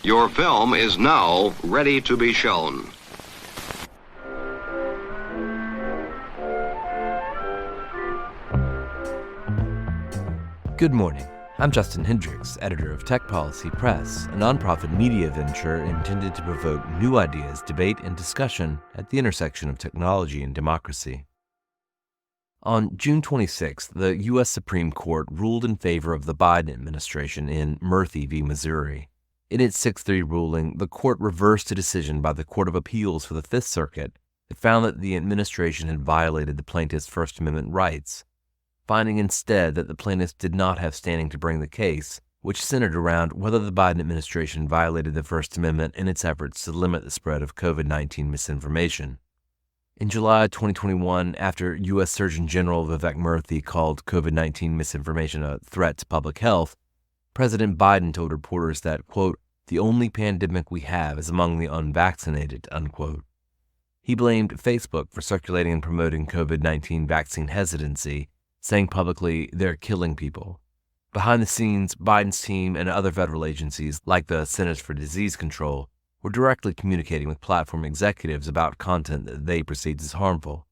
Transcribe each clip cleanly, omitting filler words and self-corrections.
Your film is now ready to be shown. Good morning. I'm Justin Hendricks, editor of Tech Policy Press, a nonprofit media venture intended to provoke new ideas, debate, and discussion at the intersection of technology and democracy. On June 26th, the U.S. Supreme Court ruled in favor of the Biden administration in Murthy v. Missouri. In its 6-3 ruling, the court reversed a decision by the Court of Appeals for the Fifth Circuit that found that the administration had violated the plaintiff's First Amendment rights, finding instead that the plaintiffs did not have standing to bring the case, which centered around whether the Biden administration violated the First Amendment in its efforts to limit the spread of COVID-19 misinformation. In July 2021, after U.S. Surgeon General Vivek Murthy called COVID-19 misinformation a threat to public health, President Biden told reporters that, quote, "the only pandemic we have is among the unvaccinated," unquote. He blamed Facebook for circulating and promoting COVID-19 vaccine hesitancy, saying publicly, "they're killing people." Behind the scenes, Biden's team and other federal agencies, like the Centers for Disease Control, were directly communicating with platform executives about content that they perceived as harmful.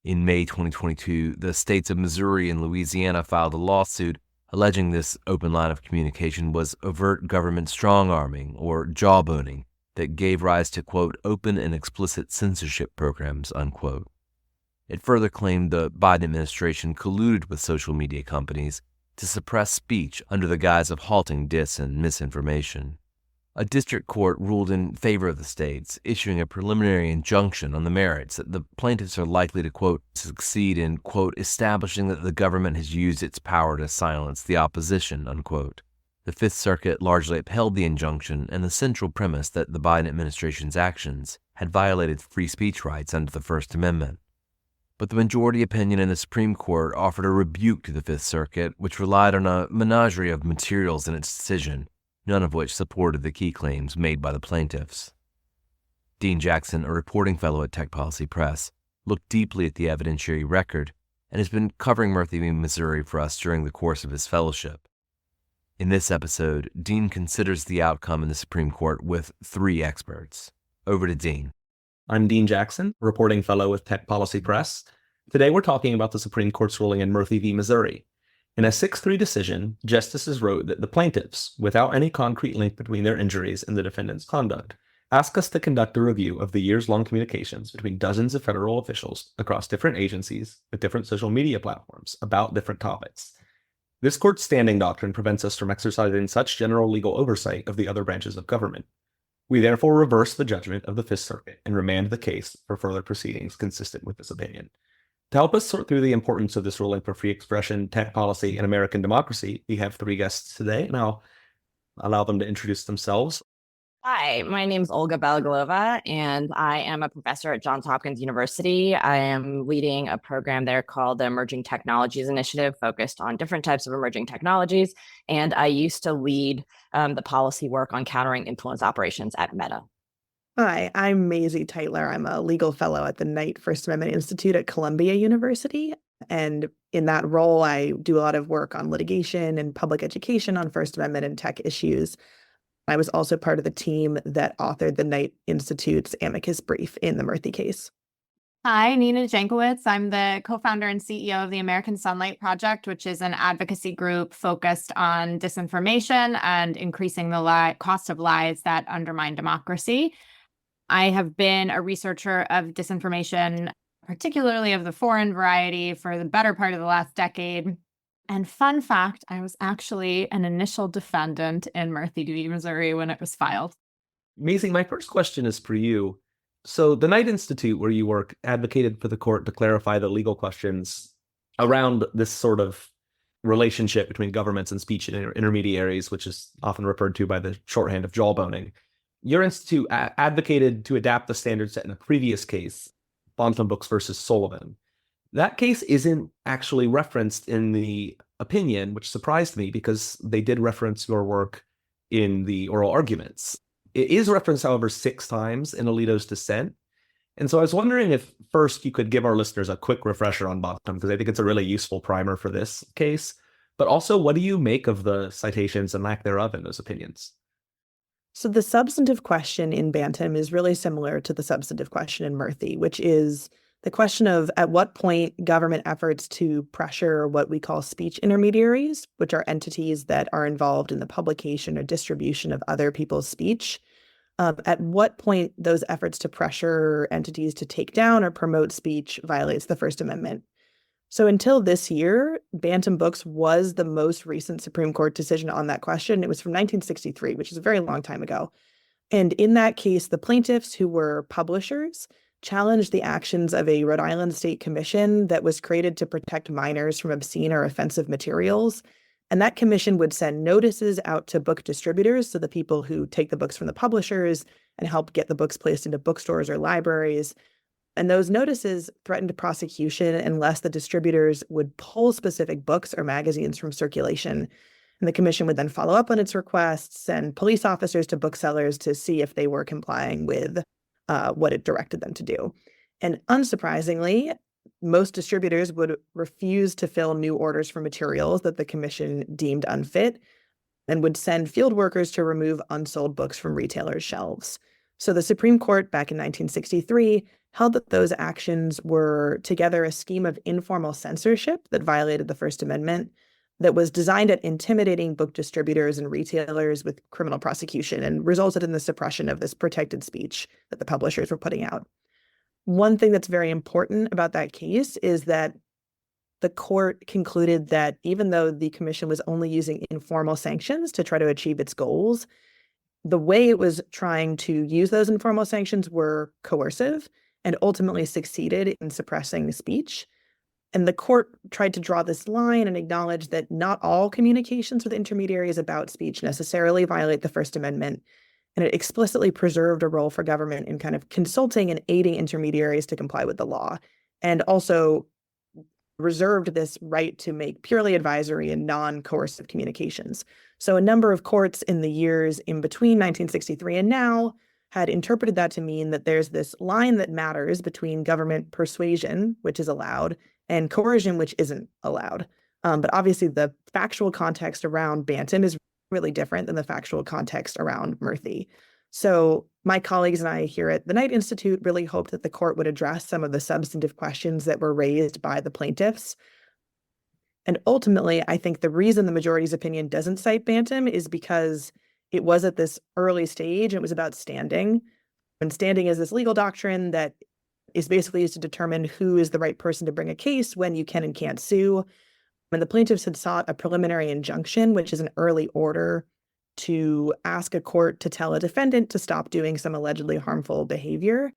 In May 2022, the states of Missouri and Louisiana filed a lawsuit alleging this open line of communication was overt government strong-arming, or jawboning, that gave rise to, quote, "open and explicit censorship programs," unquote. It further claimed the Biden administration colluded with social media companies to suppress speech under the guise of halting dis and misinformation. A district court ruled in favor of the states, issuing a preliminary injunction on the merits that the plaintiffs are likely to, quote, "succeed in, quote, establishing that the government has used its power to silence the opposition," unquote. The Fifth Circuit largely upheld the injunction and the central premise that the Biden administration's actions had violated free speech rights under the First Amendment. But the majority opinion in the Supreme Court offered a rebuke to the Fifth Circuit, which relied on a menagerie of materials in its decision, none of which supported the key claims made by the plaintiffs. Dean Jackson, a reporting fellow at Tech Policy Press, looked deeply at the evidentiary record and has been covering Murthy v. Missouri for us during the course of his fellowship. In this episode, Dean considers the outcome in the Supreme Court with 3 experts. Over to Dean. I'm Dean Jackson, reporting fellow with Tech Policy Press. Today we're talking about the Supreme Court's ruling in Murthy v. Missouri. In a 6-3 decision, justices wrote that the plaintiffs, without any concrete link between their injuries and the defendant's conduct, ask us to conduct a review of the years-long communications between dozens of federal officials across different agencies with different social media platforms about different topics. This court's standing doctrine prevents us from exercising such general legal oversight of the other branches of government. We therefore reverse the judgment of the Fifth Circuit and remand the case for further proceedings consistent with this opinion. To help us sort through the importance of this ruling for free expression, tech policy, and American democracy, we have 3 guests today, and I'll allow them to introduce themselves. Hi, my name is Olga Belogolova, and I am a professor at Johns Hopkins University. I am leading a program there called the Emerging Technologies Initiative, focused on different types of emerging technologies, and I used to lead the policy work on countering influence operations at Meta. Hi, I'm Mayze Teitler. I'm a legal fellow at the Knight First Amendment Institute at Columbia University. And in that role, I do a lot of work on litigation and public education on First Amendment and tech issues. I was also part of the team that authored the Knight Institute's amicus brief in the Murthy case. Hi, Nina Jankowicz. I'm the co-founder and CEO of the American Sunlight Project, which is an advocacy group focused on disinformation and increasing the cost of lies that undermine democracy. I have been a researcher of disinformation, particularly of the foreign variety, for the better part of the last decade. And fun fact, I was actually an initial defendant in Murthy v. Missouri when it was filed. Mayze, my first question is for you. So the Knight Institute, where you work, advocated for the court to clarify the legal questions around this sort of relationship between governments and speech intermediaries, which is often referred to by the shorthand of jawboning. Your institute advocated to adapt the standards set in a previous case, Bantam Books versus Sullivan. That case isn't actually referenced in the opinion, which surprised me because they did reference your work in the oral arguments. It is referenced, however, 6 times in Alito's dissent. And so I was wondering if first you could give our listeners a quick refresher on Bantam, because I think it's a really useful primer for this case. But also, what do you make of the citations and lack thereof in those opinions? So the substantive question in Bantam is really similar to the substantive question in Murthy, which is the question of at what point government efforts to pressure what we call speech intermediaries, which are entities that are involved in the publication or distribution of other people's speech, at what point those efforts to pressure entities to take down or promote speech violates the First Amendment. So until this year, Bantam Books was the most recent Supreme Court decision on that question. It was from 1963, which is a very long time ago. And in that case, the plaintiffs, who were publishers, challenged the actions of a Rhode Island State Commission that was created to protect minors from obscene or offensive materials. And that commission would send notices out to book distributors, so the people who take the books from the publishers and help get the books placed into bookstores or libraries. And those notices threatened prosecution unless the distributors would pull specific books or magazines from circulation. And the commission would then follow up on its requests, send police officers to booksellers to see if they were complying with what it directed them to do. And unsurprisingly, most distributors would refuse to fill new orders for materials that the commission deemed unfit and would send field workers to remove unsold books from retailers' shelves. So the Supreme Court back in 1963 held that those actions were together a scheme of informal censorship that violated the First Amendment that was designed at intimidating book distributors and retailers with criminal prosecution and resulted in the suppression of this protected speech that the publishers were putting out. One thing that's very important about that case is that the court concluded that even though the commission was only using informal sanctions to try to achieve its goals, the way it was trying to use those informal sanctions were coercive and ultimately succeeded in suppressing speech. And the court tried to draw this line and acknowledge that not all communications with intermediaries about speech necessarily violate the First Amendment. And it explicitly preserved a role for government in kind of consulting and aiding intermediaries to comply with the law, and also reserved this right to make purely advisory and non-coercive communications. So a number of courts in the years in between 1963 and now had interpreted that to mean that there's this line that matters between government persuasion, which is allowed, and coercion, which isn't allowed. But obviously the factual context around Bantam is really different than the factual context around Murthy. So my colleagues and I here at the Knight Institute really hoped that the court would address some of the substantive questions that were raised by the plaintiffs. And ultimately, I think the reason the majority's opinion doesn't cite Bantam is because it was at this early stage, and it was about standing. And standing is this legal doctrine that is basically used to determine who is the right person to bring a case, when you can and can't sue. And the plaintiffs had sought a preliminary injunction, which is an early order to ask a court to tell a defendant to stop doing some allegedly harmful behavior.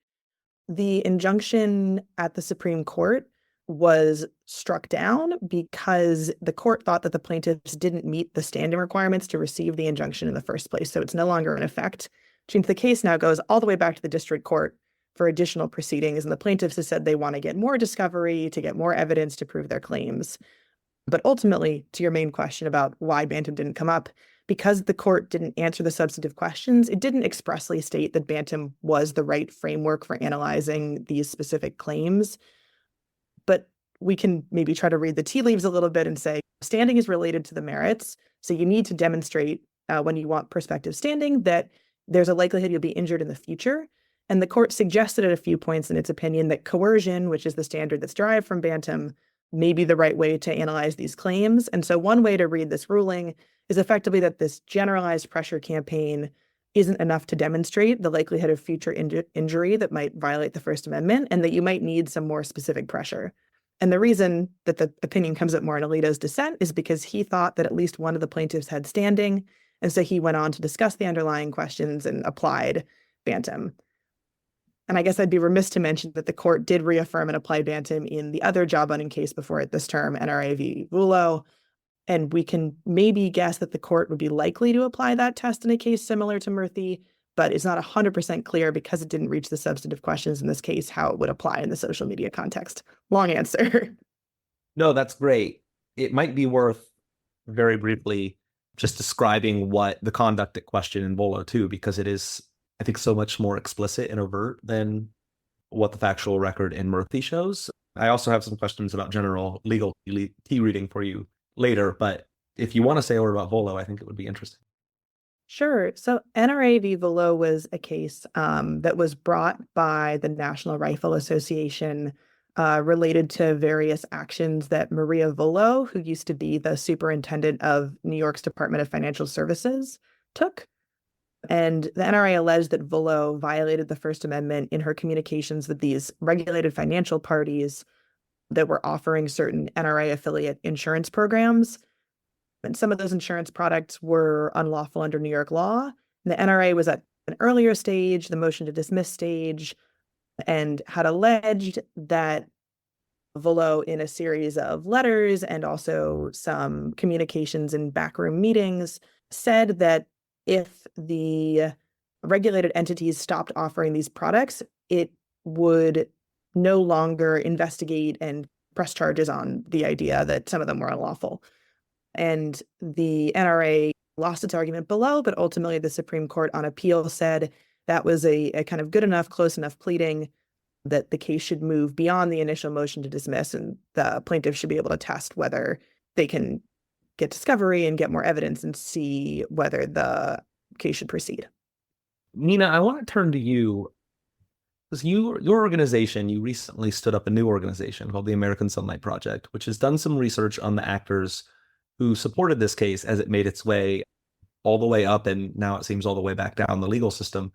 The injunction at the Supreme Court was struck down because the court thought that the plaintiffs didn't meet the standing requirements to receive the injunction in the first place. So it's no longer in effect, which means the case now goes all the way back to the district court for additional proceedings. And the plaintiffs have said they want to get more discovery, to get more evidence to prove their claims. But ultimately, to your main question about why Bantam didn't come up, because the court didn't answer the substantive questions, it didn't expressly state that Bantam was the right framework for analyzing these specific claims. But we can maybe try to read the tea leaves a little bit and say standing is related to the merits. So you need to demonstrate when you want prospective standing that there's a likelihood you'll be injured in the future. And the court suggested at a few points in its opinion that coercion, which is the standard that's derived from Bantam, may be the right way to analyze these claims. And so one way to read this ruling is effectively that this generalized pressure campaign isn't enough to demonstrate the likelihood of future injury that might violate the First Amendment, and that you might need some more specific pressure. And the reason that the opinion comes up more in Alito's dissent is because he thought that at least one of the plaintiffs had standing, and so he went on to discuss the underlying questions and applied Bantam. And I guess I'd be remiss to mention that the court did reaffirm and apply Bantam in the other job owning case before it this term, NRA v. Vullo. And we can maybe guess that the court would be likely to apply that test in a case similar to Murthy, but it's not 100% clear because it didn't reach the substantive questions in this case how it would apply in the social media context. Long answer. No, that's great. It might be worth very briefly just describing what the conduct at question in Vullo too, because it is, I think, so much more explicit and overt than what the factual record in Murthy shows. I also have some questions about general legal tea reading for you later, but if you want to say a word about Vullo, I think it would be interesting. Sure. So NRA v. Velo was a case that was brought by the National Rifle Association related to various actions that Maria Velo, who used to be the superintendent of New York's Department of Financial Services, took. And the NRA alleged that Velo violated the First Amendment in her communications with these regulated financial parties that were offering certain NRA affiliate insurance programs. And some of those insurance products were unlawful under New York law. And the NRA was at an earlier stage, the motion to dismiss stage, and had alleged that Velo, in a series of letters and also some communications in backroom meetings, said that if the regulated entities stopped offering these products, it would no longer investigate and press charges on the idea that some of them were unlawful. And the NRA lost its argument below, but ultimately the Supreme Court on appeal said that was a kind of good enough, close enough pleading that the case should move beyond the initial motion to dismiss, and the plaintiff should be able to test whether they can get discovery and get more evidence and see whether the case should proceed. Nina, I want to turn to you, because your organization, you recently stood up a new organization called the American Sunlight Project, which has done some research on the actors who supported this case as it made its way all the way up, and now it seems all the way back down the legal system.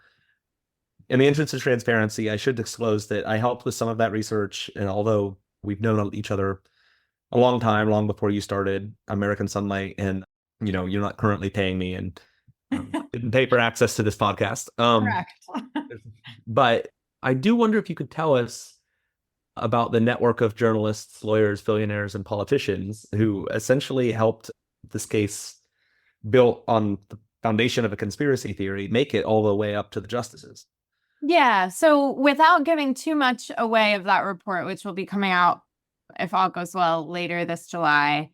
In the interest of transparency, I should disclose that I helped with some of that research, and although we've known each other a long time, long before you started American Sunlight, and you're not currently paying me and didn't pay for access to this podcast. Correct. But I do wonder if you could tell us about the network of journalists, lawyers, billionaires, and politicians who essentially helped this case, built on the foundation of a conspiracy theory, make it all the way up to the justices. Yeah. So without giving too much away of that report, which will be coming out, if all goes well, later this July,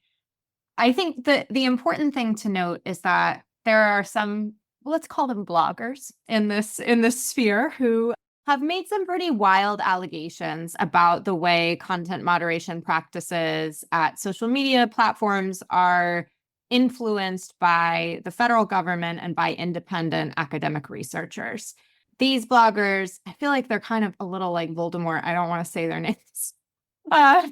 I think that the important thing to note is that there are some, let's call them bloggers in this sphere, who have made some pretty wild allegations about the way content moderation practices at social media platforms are influenced by the federal government and by independent academic researchers. These bloggers, I feel like they're kind of a little like Voldemort. I don't want to say their names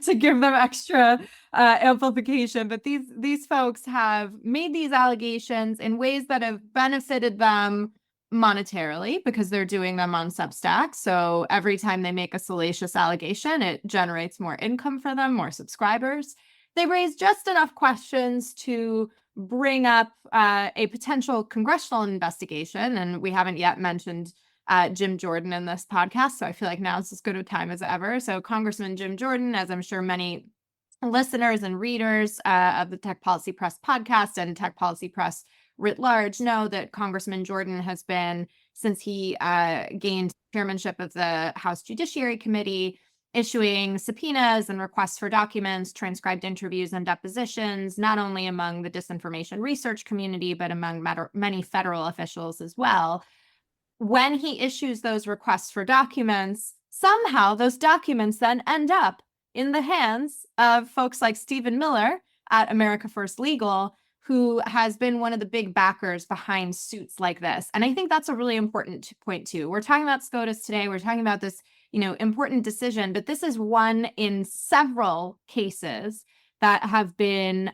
to give them extra amplification, but these folks have made these allegations in ways that have benefited them monetarily because they're doing them on Substack. So every time they make a salacious allegation, it generates more income for them, more subscribers. They raise just enough questions to bring up a potential congressional investigation. And we haven't yet mentioned Jim Jordan in this podcast, so I feel like now is as good a time as ever. So Congressman Jim Jordan, as I'm sure many listeners and readers of the Tech Policy Press podcast and Tech Policy Press writ large know, that Congressman Jordan has been, since he gained chairmanship of the House Judiciary Committee, issuing subpoenas and requests for documents, transcribed interviews and depositions, not only among the disinformation research community, but among many federal officials as well. When he issues those requests for documents, somehow those documents then end up in the hands of folks like Stephen Miller at America First Legal, who has been one of the big backers behind suits like this. And I think that's a really important point too. We're talking about SCOTUS today. We're talking about this, important decision, but this is one in several cases that have been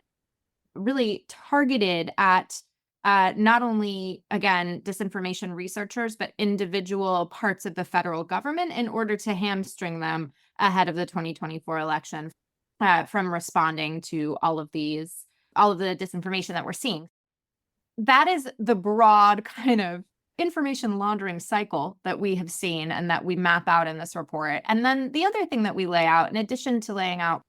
really targeted at not only, again, disinformation researchers, but individual parts of the federal government in order to hamstring them ahead of the 2024 election from responding to all of the disinformation that we're seeing. That is the broad kind of information laundering cycle that we have seen and that we map out in this report. And then the other thing that we lay out, in addition to laying out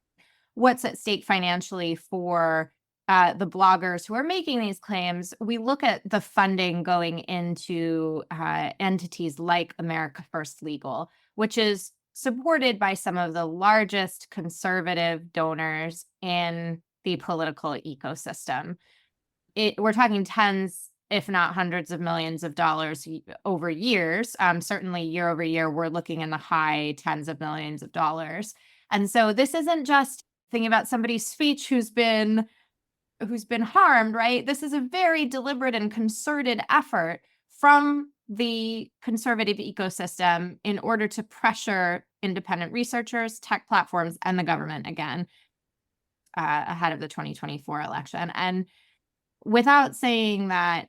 what's at stake financially for the bloggers who are making these claims, we look at the funding going into entities like America First Legal, which is supported by some of the largest conservative donors in the political ecosystem. We're talking tens, if not hundreds of millions of dollars over years. Certainly year over year, we're looking in the high tens of millions of dollars. And so this isn't just thinking about somebody's speech who's been who's been harmed, right? This is a very deliberate and concerted effort from the conservative ecosystem in order to pressure independent researchers, tech platforms, and the government again ahead of the 2024 election. And without saying that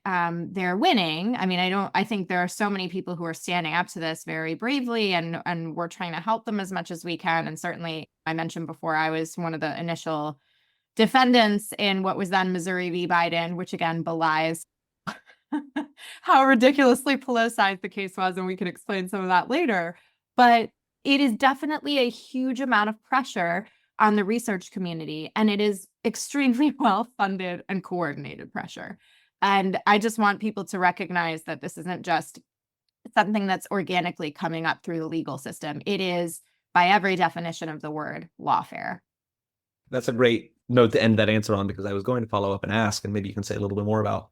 they're winning, I mean, I think there are so many people who are standing up to this very bravely, and we're trying to help them as much as we can. And certainly, I mentioned before, I was one of the initial defendants in what was then Missouri v. Biden, which again belies how ridiculously politicized the case was, and we can explain some of that later. But it is definitely a huge amount of pressure on the research community, and it is extremely well-funded and coordinated pressure. And I just want people to recognize that this isn't just something that's organically coming up through the legal system. It is, by every definition of the word, lawfare. That's a great note to end that answer on, because I was going to follow up and ask, and maybe you can say a little bit more about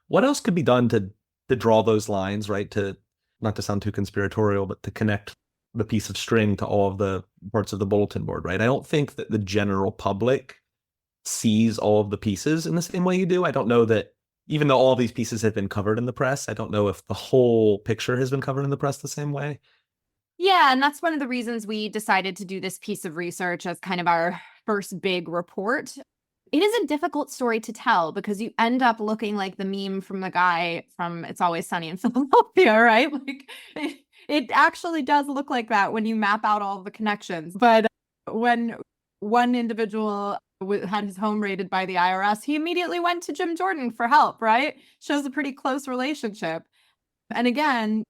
what else could be done to draw those lines, right? To not to sound too conspiratorial, but to connect the piece of string to all of the parts of the bulletin board, right? I don't think that the general public sees all of the pieces in the same way you do. I don't know that, even though all these pieces have been covered in the press, I don't know if the whole picture has been covered in the press the same way. Yeah, and that's one of the reasons we decided to do this piece of research as kind of our first big report. It is a difficult story to tell because you end up looking like the meme from the guy from It's Always Sunny in Philadelphia, right? Like it actually does look like that when you map out all the connections. But when one individual had his home raided by the IRS, he immediately went to Jim Jordan for help, right? Shows a pretty close relationship. And again,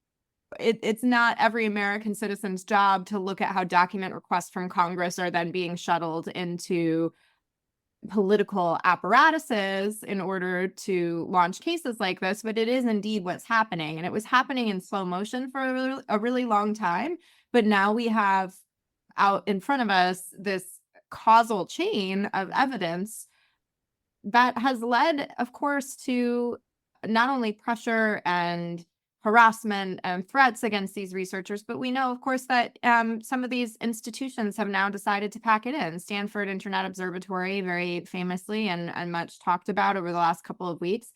it's not every American citizen's job to look at how document requests from Congress are then being shuttled into political apparatuses in order to launch cases like this, but it is indeed what's happening. And it was happening in slow motion for a really long time. But now we have out in front of us this causal chain of evidence that has led, of course, to not only pressure and harassment and threats against these researchers, but we know, of course, that some of these institutions have now decided to pack it in. Stanford Internet Observatory, very famously and much talked about over the last couple of weeks,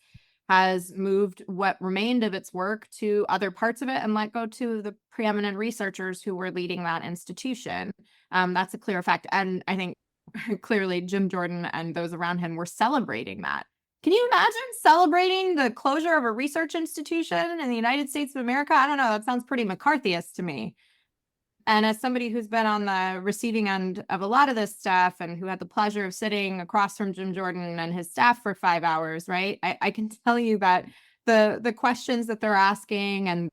has moved what remained of its work to other parts of it and let go to the preeminent researchers who were leading that institution. That's a clear fact. And I think clearly Jim Jordan and those around him were celebrating that. Can you imagine celebrating the closure of a research institution in the United States of America? I don't know. That sounds pretty McCarthyist to me. And as somebody who's been on the receiving end of a lot of this stuff and who had the pleasure of sitting across from Jim Jordan and his staff for 5 hours, right? I can tell you that the questions that they're asking and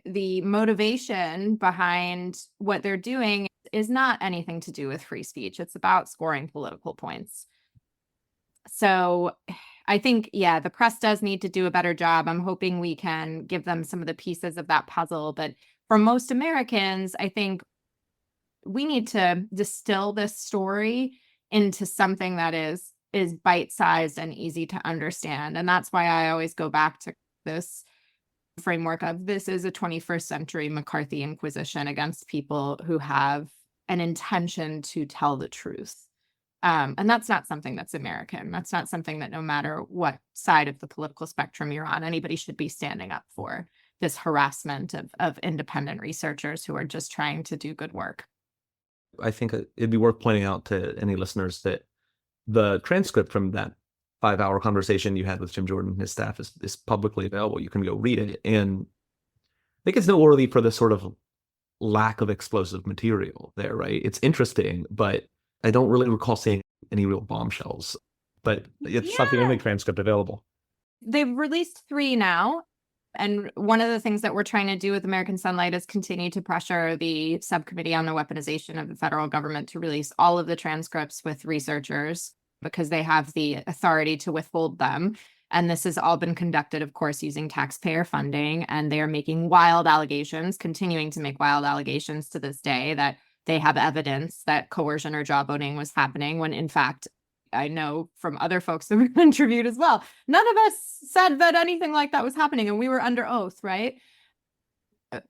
the motivation behind what they're doing is not anything to do with free speech. It's about scoring political points. So I think, yeah, the press does need to do a better job. I'm hoping we can give them some of the pieces of that puzzle. But for most Americans, I think we need to distill this story into something that is bite-sized and easy to understand. And that's why I always go back to this framework of this is a 21st century McCarthy Inquisition against people who have an intention to tell the truth. And that's not something that's American. That's not something that no matter what side of the political spectrum you're on, anybody should be standing up for, this harassment of independent researchers who are just trying to do good work. I think it'd be worth pointing out to any listeners that the transcript from that 5-hour conversation you had with Jim Jordan and his staff is publicly available. You can go read it. And I think it's noteworthy for the sort of lack of explosive material there, right? It's interesting, but I don't really recall seeing any real bombshells, but it's not the only transcript available. They've released 3 now. And one of the things that we're trying to do with American Sunlight is continue to pressure the subcommittee on the weaponization of the federal government to release all of the transcripts with researchers because they have the authority to withhold them. And this has all been conducted, of course, using taxpayer funding. And they are making wild allegations, continuing to make wild allegations to this day that they have evidence that coercion or jawboning was happening when, in fact, I know from other folks that we've interviewed as well, none of us said that anything like that was happening, and we were under oath, right?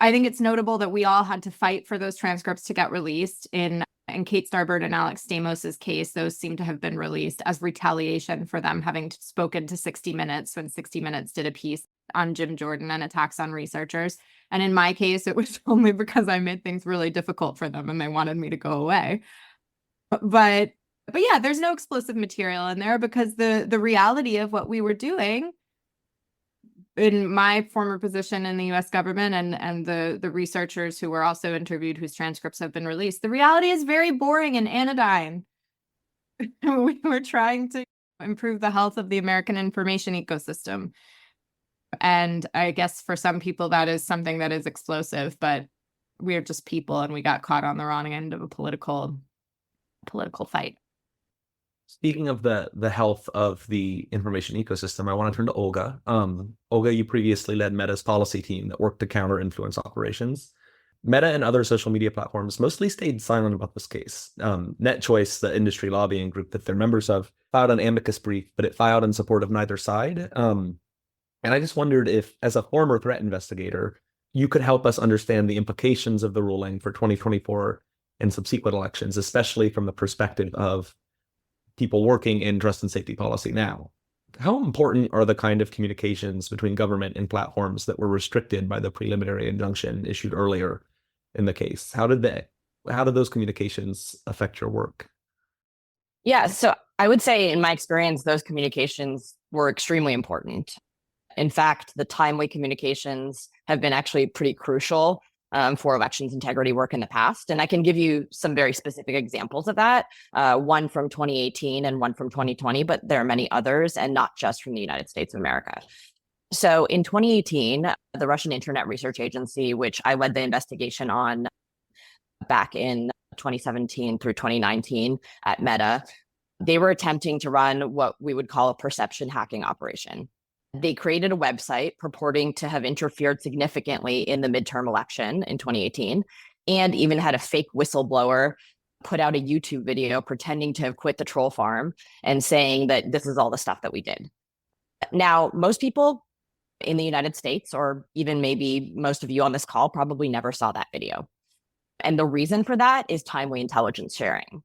I think it's notable that we all had to fight for those transcripts to get released. In Kate Starbird and Alex Stamos's case, those seem to have been released as retaliation for them having spoken to 60 Minutes when 60 Minutes did a piece on Jim Jordan and attacks on researchers. And in my case, it was only because I made things really difficult for them and they wanted me to go away. But yeah, there's no explosive material in there because the reality of what we were doing in my former position in the US government and the researchers who were also interviewed whose transcripts have been released, the reality is very boring and anodyne. We were trying to improve the health of the American information ecosystem. And I guess for some people that is something that is explosive, but we're just people and we got caught on the wrong end of a political fight. Speaking of the health of the information ecosystem, I want to turn to Olga. Olga, you previously led Meta's policy team that worked to counter influence operations. Meta and other social media platforms mostly stayed silent about this case. NetChoice, the industry lobbying group that they're members of, filed an amicus brief, but it filed in support of neither side. And I just wondered if, as a former threat investigator, you could help us understand the implications of the ruling for 2024 and subsequent elections, especially from the perspective of people working in trust and safety policy now. How important are the kind of communications between government and platforms that were restricted by the preliminary injunction issued earlier in the case? How did those communications affect your work? Yeah, so I would say in my experience, those communications were extremely important. In fact, the timely communications have been actually pretty crucial for elections integrity work in the past. And I can give you some very specific examples of that, one from 2018 and one from 2020, but there are many others, and not just from the United States of America. So in 2018, the Russian Internet Research Agency, which I led the investigation on back in 2017 through 2019 at Meta, they were attempting to run what we would call a perception hacking operation. They created a website purporting to have interfered significantly in the midterm election in 2018, and even had a fake whistleblower put out a YouTube video pretending to have quit the troll farm and saying that this is all the stuff that we did. Now, most people in the United States, or even maybe most of you on this call, probably never saw that video. And the reason for that is timely intelligence sharing.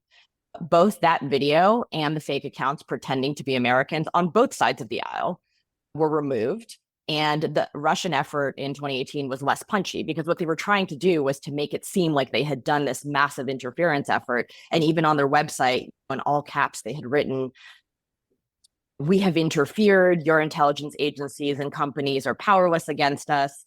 Both that video and the fake accounts pretending to be Americans on both sides of the aisle were removed. And the Russian effort in 2018 was less punchy because what they were trying to do was to make it seem like they had done this massive interference effort. And even on their website, in all caps, they had written, "We have interfered, your intelligence agencies and companies are powerless against us,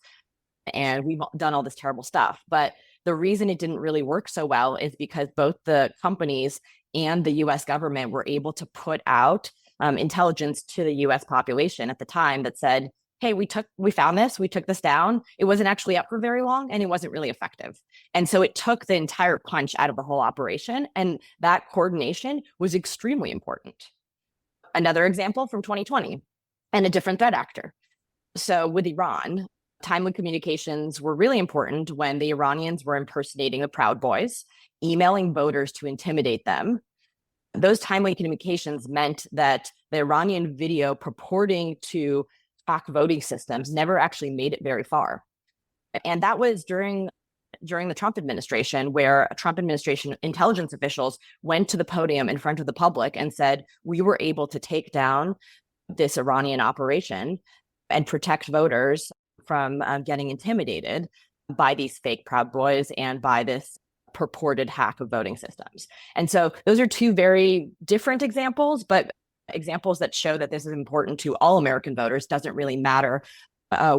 and we've done all this terrible stuff." But the reason it didn't really work so well is because both the companies and the US government were able to put out intelligence to the US population at the time that said, hey, we found this, we took this down. It wasn't actually up for very long and it wasn't really effective. And so it took the entire punch out of the whole operation. And that coordination was extremely important. Another example from 2020 and a different threat actor. So with Iran, timely communications were really important when the Iranians were impersonating the Proud Boys, emailing voters to intimidate them. Those timely communications meant that the Iranian video purporting to hack voting systems never actually made it very far. And that was during the Trump administration, where Trump administration intelligence officials went to the podium in front of the public and said, we were able to take down this Iranian operation and protect voters from getting intimidated by these fake Proud Boys and by this purported hack of voting systems. And so those are two very different examples, but examples that show that this is important to all American voters. Doesn't really matter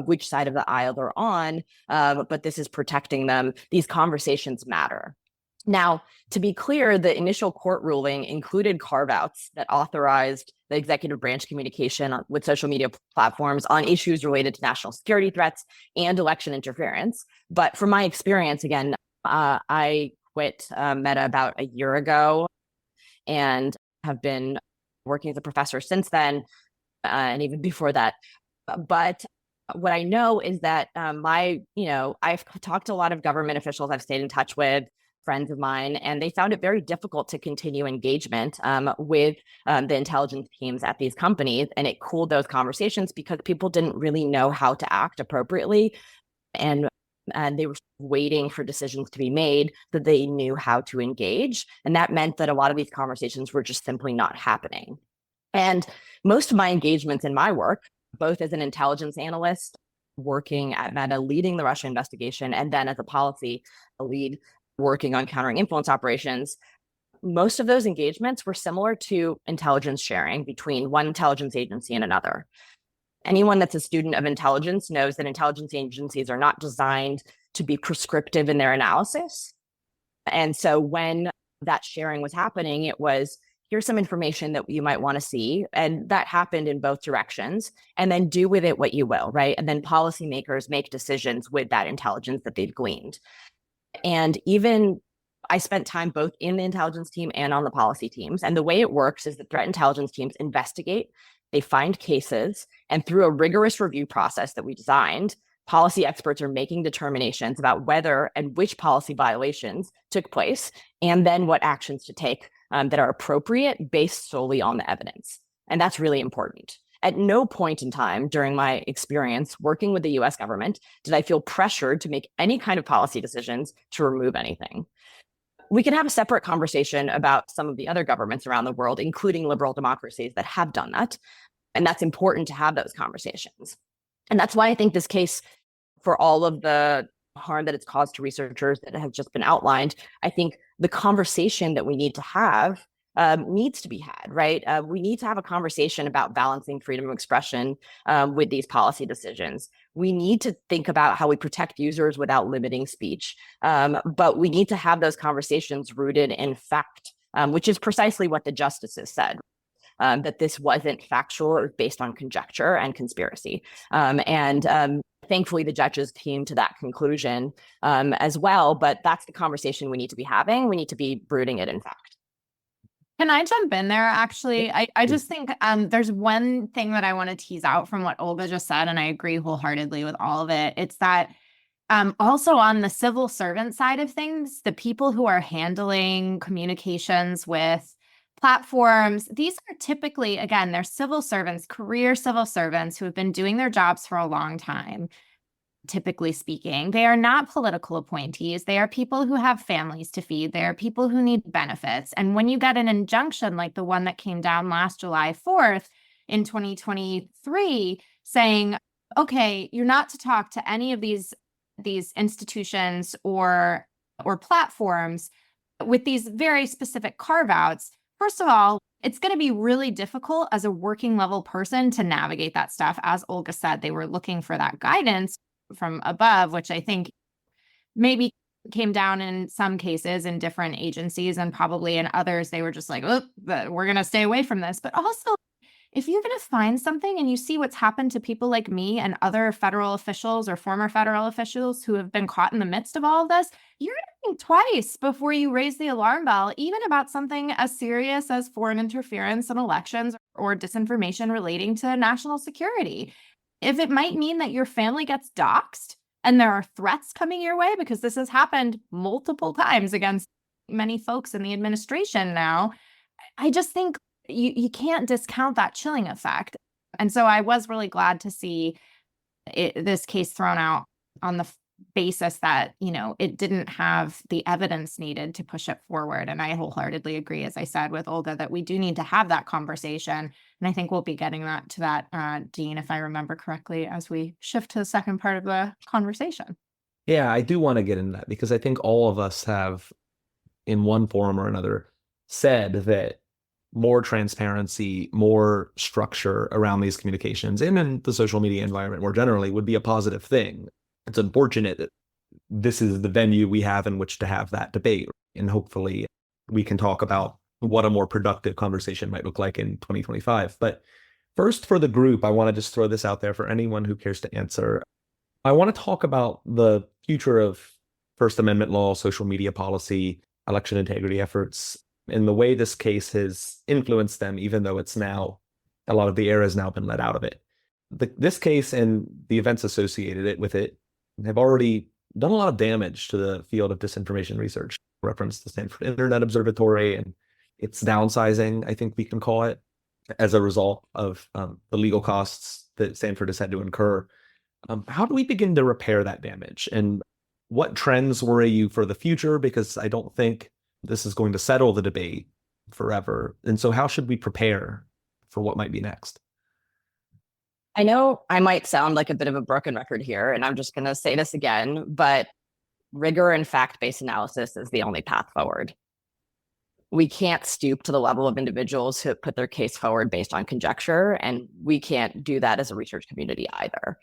which side of the aisle they're on, but this is protecting them. These conversations matter. Now, to be clear, the initial court ruling included carve-outs that authorized the executive branch communication with social media platforms on issues related to national security threats and election interference. But from my experience, again, I quit Meta about a year ago and have been working as a professor since then, and even before that. But what I know is that I've talked to a lot of government officials I've stayed in touch with, friends of mine, and they found it very difficult to continue engagement with the intelligence teams at these companies. And it cooled those conversations because people didn't really know how to act appropriately. And and they were waiting for decisions to be made that they knew how to engage. And that meant that a lot of these conversations were just simply not happening. And most of my engagements in my work, both as an intelligence analyst working at Meta, leading the Russia investigation, and then as a policy lead working on countering influence operations, most of those engagements were similar to intelligence sharing between one intelligence agency and another. Anyone that's a student of intelligence knows that intelligence agencies are not designed to be prescriptive in their analysis. And so when that sharing was happening, it was, here's some information that you might want to see. And that happened in both directions. And then do with it what you will, right? And then policymakers make decisions with that intelligence that they've gleaned. And even I spent time both in the intelligence team and on the policy teams. And the way it works is that threat intelligence teams investigate, they find cases, and through a rigorous review process that we designed, policy experts are making determinations about whether and which policy violations took place, and then what actions to take that are appropriate based solely on the evidence. And that's really important. At no point in time during my experience working with the US government did I feel pressured to make any kind of policy decisions to remove anything. We can have a separate conversation about some of the other governments around the world, including liberal democracies that have done that. And that's important to have those conversations. And that's why I think this case, for all of the harm that it's caused to researchers that have just been outlined, I think the conversation that we need to have needs to be had, right? We need to have a conversation about balancing freedom of expression with these policy decisions. We need to think about how we protect users without limiting speech. But we need to have those conversations rooted in fact, which is precisely what the justices said. That this wasn't factual, it was based on conjecture and conspiracy. Thankfully, the judges came to that conclusion as well, but that's the conversation we need to be having. We need to be rooting it in fact. Can I jump in there, actually? I just think there's one thing that I want to tease out from what Olga just said, and I agree wholeheartedly with all of it. It's that also on the civil servant side of things, the people who are handling communications with platforms, these are typically, again, they're civil servants, career civil servants who have been doing their jobs for a long time. Typically speaking, they are not political appointees. They are people who have families to feed. They are people who need benefits. And when you get an injunction like the one that came down last July 4th in 2023 saying, okay, you're not to talk to any of these institutions or platforms with these very specific carve-outs, first of all, it's going to be really difficult as a working level person to navigate that stuff. As Olga said, they were looking for that guidance from above, which I think maybe came down in some cases in different agencies, and probably in others, they were just like, oh, we're going to stay away from this. But also, if you're going to find something and you see what's happened to people like me and other federal officials or former federal officials who have been caught in the midst of all of this, you're going to think twice before you raise the alarm bell, even about something as serious as foreign interference in elections or disinformation relating to national security. If it might mean that your family gets doxxed and there are threats coming your way, because this has happened multiple times against many folks in the administration now, I just think you can't discount that chilling effect. And so I was really glad to see this case thrown out on the basis that, it didn't have the evidence needed to push it forward. And I wholeheartedly agree, as I said, with Olga, that we do need to have that conversation. And I think we'll be getting to that, Dean, if I remember correctly, as we shift to the second part of the conversation. Yeah, I do want to get into that because I think all of us have, in one form or another, said that more transparency, more structure around these communications and in the social media environment more generally would be a positive thing. It's unfortunate that this is the venue we have in which to have that debate. And hopefully we can talk about what a more productive conversation might look like in 2025. But first, for the group, I want to just throw this out there for anyone who cares to answer. I want to talk about the future of First Amendment law, social media policy, election integrity efforts, and the way this case has influenced them, even though it's now, a lot of the air has now been let out of it. This case and the events associated with it have already done a lot of damage to the field of disinformation research. Reference the Stanford Internet Observatory and its downsizing, I think we can call it, as a result of the legal costs that Stanford has had to incur. How do we begin to repair that damage? And What trends worry you for the future? Because I don't think this is going to settle the debate forever. And so how should we prepare for what might be next? I know I might sound like a bit of a broken record here, and I'm just going to say this again, but rigor and fact-based analysis is the only path forward. We can't stoop to the level of individuals who put their case forward based on conjecture, and we can't do that as a research community either.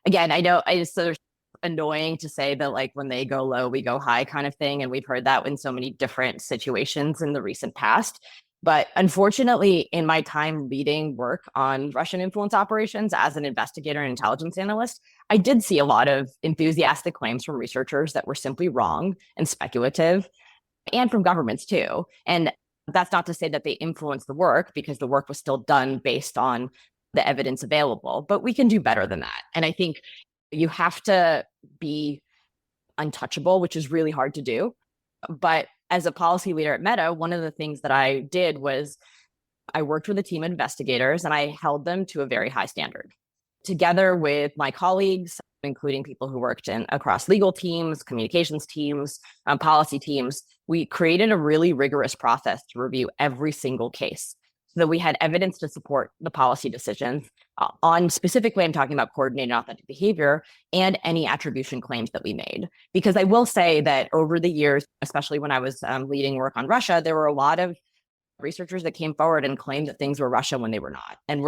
Again, I know it's sort of annoying to say that like when they go low, we go high kind of thing, and we've heard that in so many different situations in the recent past. But unfortunately, in my time leading work on Russian influence operations as an investigator and intelligence analyst, I did see a lot of enthusiastic claims from researchers that were simply wrong and speculative, and from governments too. And that's not to say that they influenced the work, because the work was still done based on the evidence available, but we can do better than that. And I think you have to be untouchable, which is really hard to do. But as a policy leader at Meta, one of the things that I did was I worked with a team of investigators and I held them to a very high standard. Together with my colleagues, including people who worked across legal teams, communications teams, policy teams, we created a really rigorous process to review every single case so that we had evidence to support the policy decisions on specifically, I'm talking about coordinated authentic behavior and any attribution claims that we made. Because I will say that over the years, especially when I was leading work on Russia, there were a lot of researchers that came forward and claimed that things were Russia when they were not. And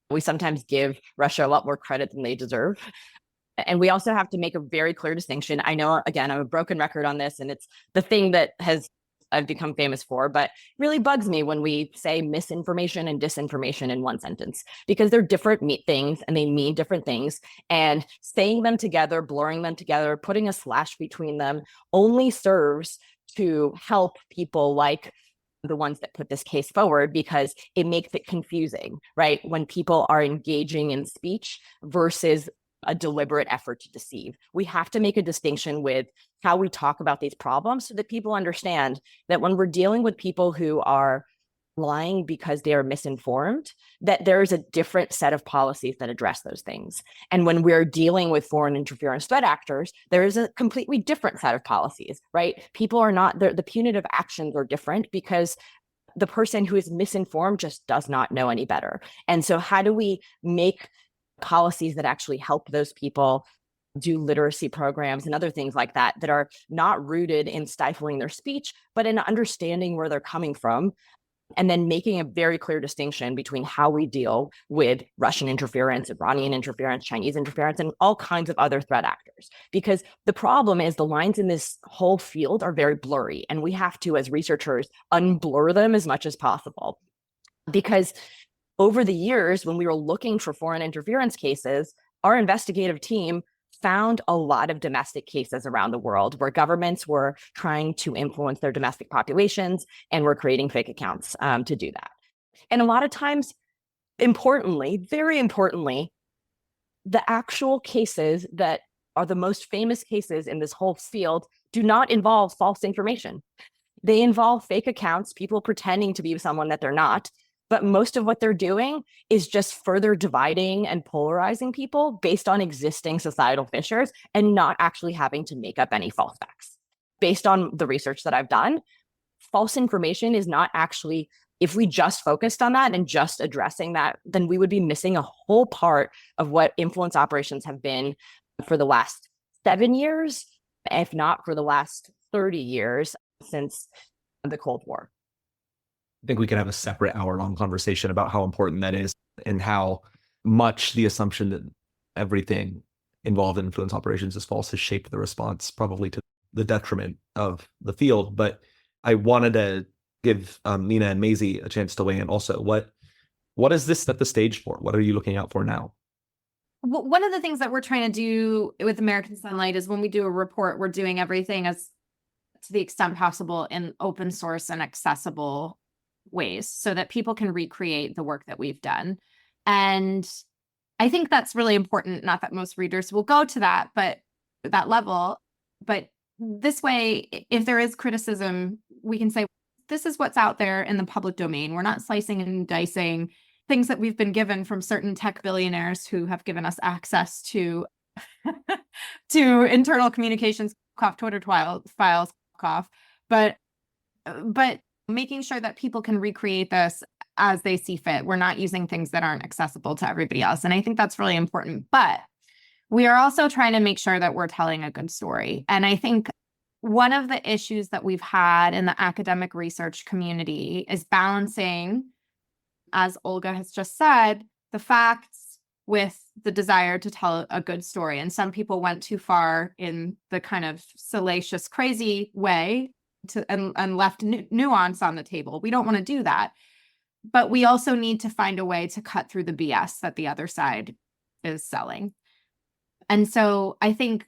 we sometimes give Russia a lot more credit than they deserve. And we also have to make a very clear distinction. I know, again, I'm a broken record on this, and it's the thing that I've become famous for, but really bugs me when we say misinformation and disinformation in one sentence, because they're different things and they mean different things. And saying them together, blurring them together, putting a slash between them only serves to help people like the ones that put this case forward, because it makes it confusing, right? When people are engaging in speech versus a deliberate effort to deceive. We have to make a distinction with how we talk about these problems so that people understand that when we're dealing with people who are lying because they are misinformed, that there is a different set of policies that address those things. And when we're dealing with foreign interference threat actors, there is a completely different set of policies, right? People are not, the punitive actions are different because the person who is misinformed just does not know any better. And so how do we make policies that actually help those people do literacy programs and other things like that, that are not rooted in stifling their speech, but in understanding where they're coming from, and then making a very clear distinction between how we deal with Russian interference, Iranian interference, Chinese interference, and all kinds of other threat actors. Because the problem is the lines in this whole field are very blurry, and we have to, as researchers, unblur them as much as possible. Because over the years, when we were looking for foreign interference cases, our investigative team found a lot of domestic cases around the world where governments were trying to influence their domestic populations and were creating fake accounts to do that. And a lot of times, importantly, very importantly, the actual cases that are the most famous cases in this whole field do not involve false information. They involve fake accounts, people pretending to be someone that they're not. But most of what they're doing is just further dividing and polarizing people based on existing societal fissures and not actually having to make up any false facts. Based on the research that I've done, false information is not actually, if we just focused on that and just addressing that, then we would be missing a whole part of what influence operations have been for the last 7 years, if not for the last 30 years since the Cold War. I think we could have a separate hour-long conversation about how important that is and how much the assumption that everything involved in influence operations is false has shaped the response, probably to the detriment of the field. But I wanted to give Nina and Mayze a chance to weigh in also. What does this set the stage for? What are you looking out for now? One of the things that we're trying to do with American Sunlight is when we do a report, we're doing everything as to the extent possible in open source and accessible ways so that people can recreate the work that we've done. And I think that's really important. Not that most readers will go to that, but that level. But this way, if there is criticism, we can say, this is what's out there in the public domain. We're not slicing and dicing things that we've been given from certain tech billionaires who have given us access to to internal communications, cough, Twitter files, cough, but making sure that people can recreate this as they see fit. We're not using things that aren't accessible to everybody else. And I think that's really important. But we are also trying to make sure that we're telling a good story. And I think one of the issues that we've had in the academic research community is balancing, as Olga has just said, the facts with the desire to tell a good story. And some people went too far in the kind of salacious, crazy way and left nuance on the table. We don't want to do that. But we also need to find a way to cut through the BS that the other side is selling. And so I think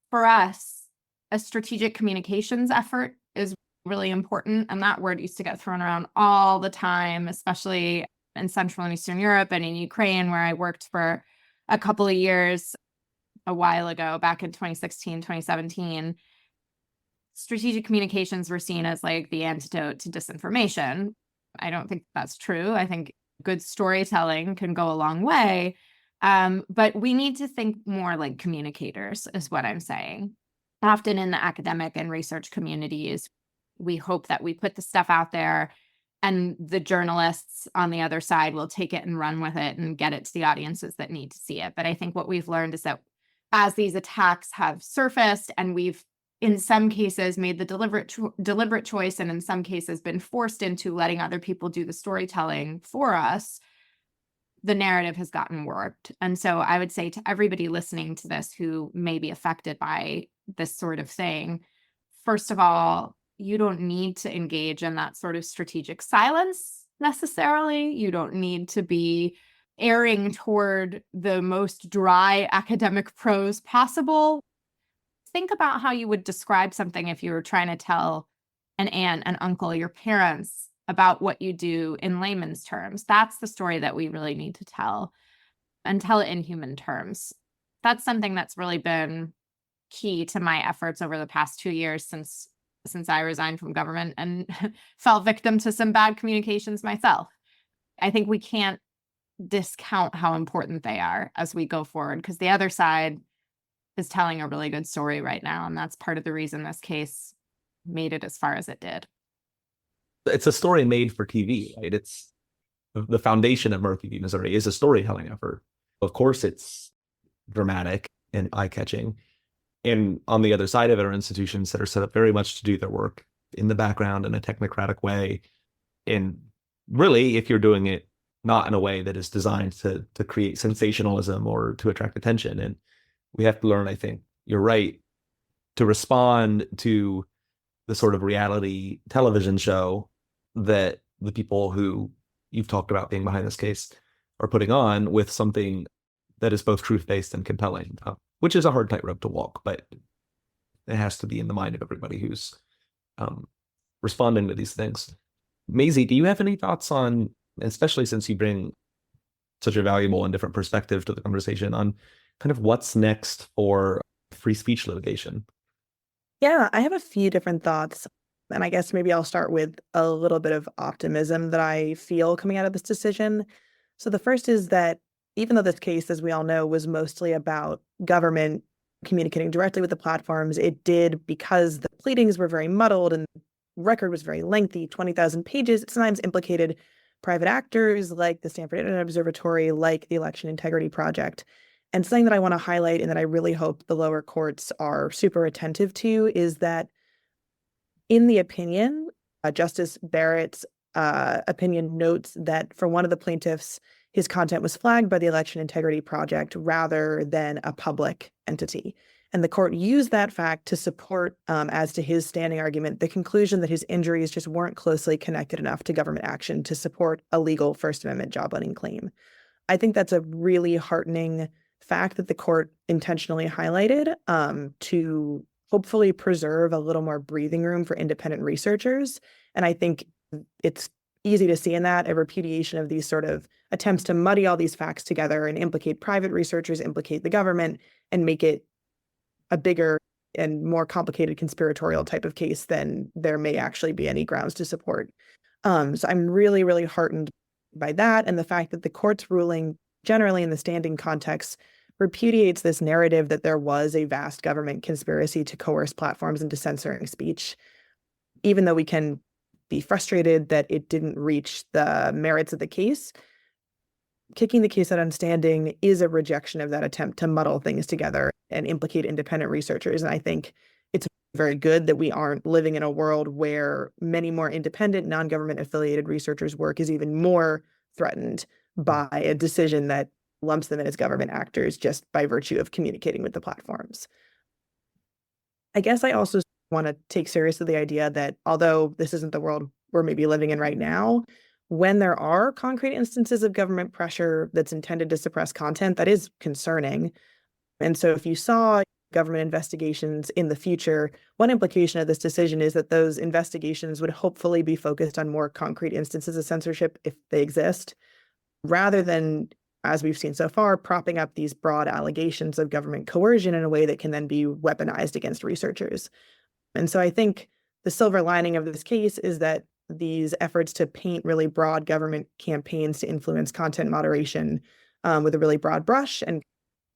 for us, a strategic communications effort is really important. And that word used to get thrown around all the time, especially in Central and Eastern Europe and in Ukraine, where I worked for a couple of years a while ago, back in 2016, 2017. Strategic communications were seen as like the antidote to disinformation. I don't think that's true. I think good storytelling can go a long way. But we need to think more like communicators, is what I'm saying. Often in the academic and research communities, we hope that we put the stuff out there and the journalists on the other side will take it and run with it and get it to the audiences that need to see it. But I think what we've learned is that as these attacks have surfaced and we've in some cases made the deliberate choice and in some cases been forced into letting other people do the storytelling for us, the narrative has gotten warped. And so I would say to everybody listening to this who may be affected by this sort of thing, first of all, you don't need to engage in that sort of strategic silence necessarily. You don't need to be erring toward the most dry academic prose possible. Think about how you would describe something if you were trying to tell an aunt, an uncle, your parents about what you do in layman's terms. That's the story that we really need to tell, and tell it in human terms. That's something that's really been key to my efforts over the past 2 years since I resigned from government and fell victim to some bad communications myself. I think we can't discount how important they are as we go forward, because the other side is telling a really good story right now. And that's part of the reason this case made it as far as it did. It's a story made for TV, right? It's the foundation of Murthy v. Missouri is a storytelling effort. Of course, it's dramatic and eye-catching. And on the other side of it are institutions that are set up very much to do their work in the background in a technocratic way. And really, if you're doing it not in a way that is designed to create sensationalism or to attract attention. And we have to learn, I think, you're right, to respond to the sort of reality television show that the people who you've talked about being behind this case are putting on with something that is both truth-based and compelling, which is a hard tightrope to walk, but it has to be in the mind of everybody who's responding to these things. Mayze, do you have any thoughts on, especially since you bring such a valuable and different perspective to the conversation, on kind of what's next for free speech litigation? Yeah, I have a few different thoughts. And I guess maybe I'll start with a little bit of optimism that I feel coming out of this decision. So the first is that even though this case, as we all know, was mostly about government communicating directly with the platforms, it did, because the pleadings were very muddled and the record was very lengthy, 20,000 pages, it sometimes implicated private actors like the Stanford Internet Observatory, like the Election Integrity Project. And something that I want to highlight and that I really hope the lower courts are super attentive to is that in the opinion, Justice Barrett's opinion notes that for one of the plaintiffs, his content was flagged by the Election Integrity Project rather than a public entity. And the court used that fact to support, as to his standing argument, the conclusion that his injuries just weren't closely connected enough to government action to support a legal First Amendment job-letting claim. I think that's a really heartening fact that the court intentionally highlighted to hopefully preserve a little more breathing room for independent researchers. And I think it's easy to see in that a repudiation of these sort of attempts to muddy all these facts together and implicate private researchers, implicate the government, and make it a bigger and more complicated conspiratorial type of case than there may actually be any grounds to support. So I'm really, really heartened by that, and the fact that the court's ruling generally in the standing context repudiates this narrative that there was a vast government conspiracy to coerce platforms into censoring speech, even though we can be frustrated that it didn't reach the merits of the case. Kicking the case out on standing is a rejection of that attempt to muddle things together and implicate independent researchers. And I think it's very good that we aren't living in a world where many more independent, non-government affiliated researchers' work is even more threatened by a decision that lumps them in as government actors just by virtue of communicating with the platforms. I guess I also want to take seriously the idea that although this isn't the world we're maybe living in right now, when there are concrete instances of government pressure that's intended to suppress content, that is concerning. And so if you saw government investigations in the future, one implication of this decision is that those investigations would hopefully be focused on more concrete instances of censorship if they exist, rather than, as we've seen so far, propping up these broad allegations of government coercion in a way that can then be weaponized against researchers. And so I think the silver lining of this case is that these efforts to paint really broad government campaigns to influence content moderation with a really broad brush and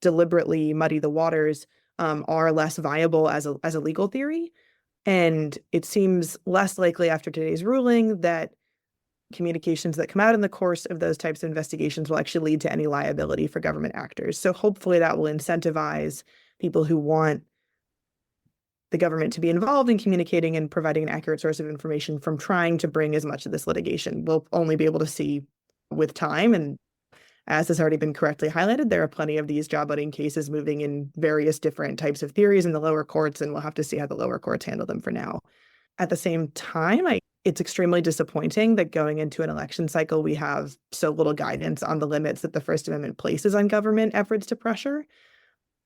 deliberately muddy the waters are less viable as a legal theory. And it seems less likely after today's ruling that communications that come out in the course of those types of investigations will actually lead to any liability for government actors. So hopefully that will incentivize people who want the government to be involved in communicating and providing an accurate source of information from trying to bring as much of this litigation. We'll only be able to see with time. And as has already been correctly highlighted, there are plenty of these job-butting cases moving in various different types of theories in the lower courts, and we'll have to see how the lower courts handle them for now. At the same time, it's extremely disappointing that going into an election cycle, we have so little guidance on the limits that the First Amendment places on government efforts to pressure,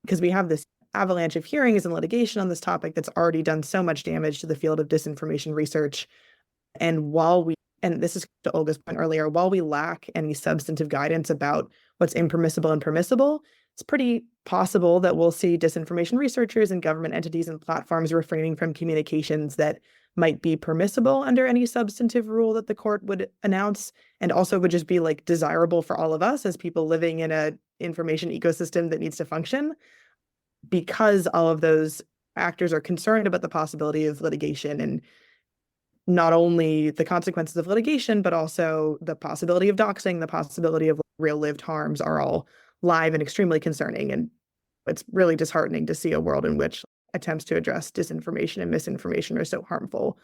because we have this avalanche of hearings and litigation on this topic that's already done so much damage to the field of disinformation research. And and this is to Olga's point earlier, while we lack any substantive guidance about what's impermissible and permissible, it's pretty possible that we'll see disinformation researchers and government entities and platforms refraining from communications that might be permissible under any substantive rule that the court would announce, and also would just be like desirable for all of us as people living in an information ecosystem that needs to function, because all of those actors are concerned about the possibility of litigation, and not only the consequences of litigation, but also the possibility of doxing, the possibility of real lived harms are all live and extremely concerning. And it's really disheartening to see a world in which attempts to address disinformation and misinformation are so harmful.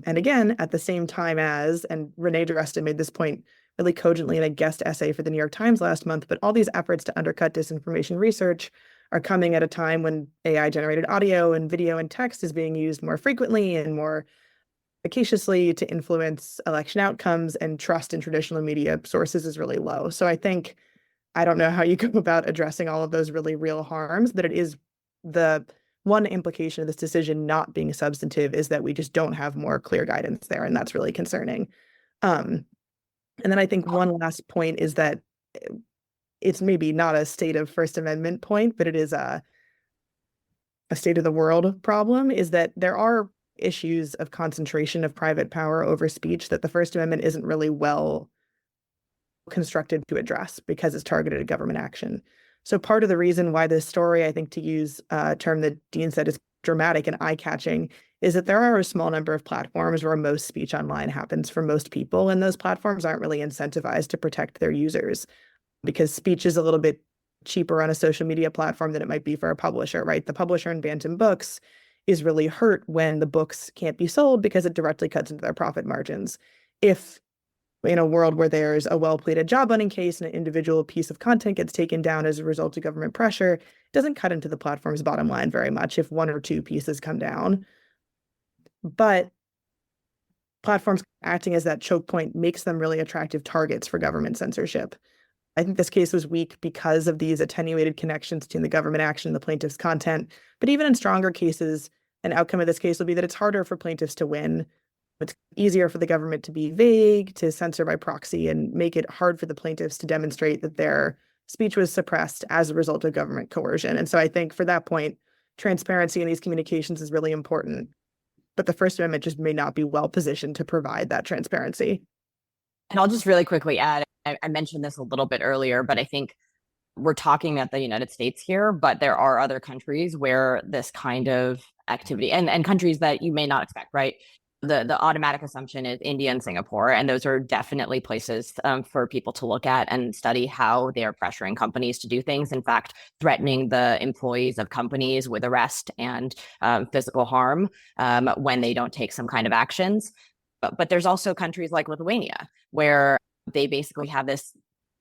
And again, at the same time as, and Renee DiResta made this point really cogently in a guest essay for the New York Times last month, but all these efforts to undercut disinformation research are coming at a time when AI-generated audio and video and text is being used more frequently and more efficaciously to influence election outcomes, and trust in traditional media sources is really low. So I don't know how you go about addressing all of those really real harms, but it is the one implication of this decision not being substantive is that we just don't have more clear guidance there, and that's really concerning. And then I think one last point is that it's maybe not a state of First Amendment point, but it is a state of the world problem, is that there are issues of concentration of private power over speech that the First Amendment isn't really well constructed to address because it's targeted at government action. So part of the reason why this story, I think, to use a term that Dean said, is dramatic and eye-catching, is that there are a small number of platforms where most speech online happens for most people, and those platforms aren't really incentivized to protect their users because speech is a little bit cheaper on a social media platform than it might be for a publisher, right? The publisher in Bantam Books is really hurt when the books can't be sold because it directly cuts into their profit margins. If in a world where there's a well-pleaded job hunting case and an individual piece of content gets taken down as a result of government pressure, it doesn't cut into the platform's bottom line very much if one or two pieces come down. But platforms acting as that choke point makes them really attractive targets for government censorship. I think this case was weak because of these attenuated connections between the government action and the plaintiff's content. But even in stronger cases, an outcome of this case will be that it's harder for plaintiffs to win. It's easier for the government to be vague, to censor by proxy, and make it hard for the plaintiffs to demonstrate that their speech was suppressed as a result of government coercion. And so I think for that point, transparency in these communications is really important. But the First Amendment just may not be well positioned to provide that transparency. And I'll just really quickly add, I mentioned this a little bit earlier, but I think we're talking about the United States here, but there are other countries where this kind of activity and countries that you may not expect, right? The automatic assumption is India and Singapore, and those are definitely places for people to look at and study how they are pressuring companies to do things. In fact, threatening the employees of companies with arrest and physical harm when they don't take some kind of actions. But there's also countries like Lithuania where they basically have this